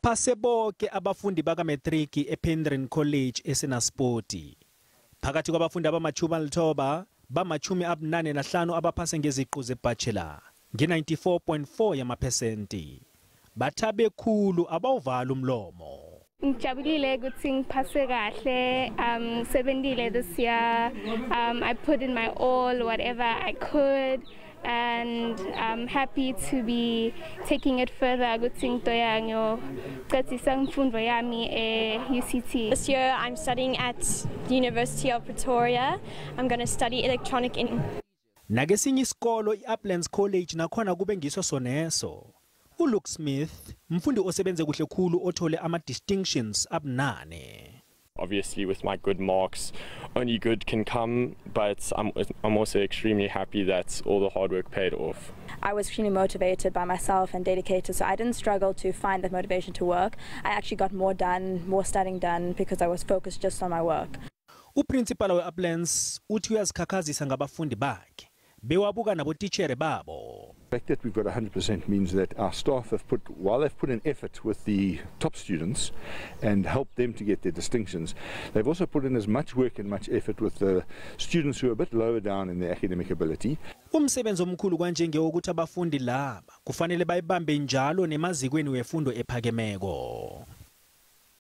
Baphase bonke abafundi bakamethrigi ePenryn College esenaspoti. Phakathi kwabafundi abama-9 bama-85 abaphase ngeziqu zebachelor, nge-94.4 yamaphesenti. Bathabe khulu abawuvala umlomo. Ngijabulile ukuthi ngiphase kahle. Sebenzile this year. I put in my all, whatever I could. And I'm happy to be taking it further. This year I'm studying at the University of Pretoria. I'm going to study electronic in. Nagesinye isikolo iUplands College nakhona kube ngiso soneso. uLuke Smith, mfundi osebenze kuhle khulu othole ama-distinctions abunane. Obviously, with my good marks, only good can come, but I'm also extremely happy that all the hard work paid off. I was extremely motivated by myself and dedicated, so I didn't struggle to find that motivation to work. I actually got more done, more studying done, because I was focused just on my work. Uprincipal we-Uplands uthi uyazikhakhazisa ngabafundi bakhe, bewabuka nabotitshere babo. The fact that we've got 100% means that our staff have while they've put in effort with the top students and helped them to get their distinctions, they've also put in as much work and much effort with the students who are a bit lower down in their academic ability. Umsebenzi omkhulu kanje ukuthi abafundi laba kufanele bayibambe njalo nemazikweni wefundo ephakemeko.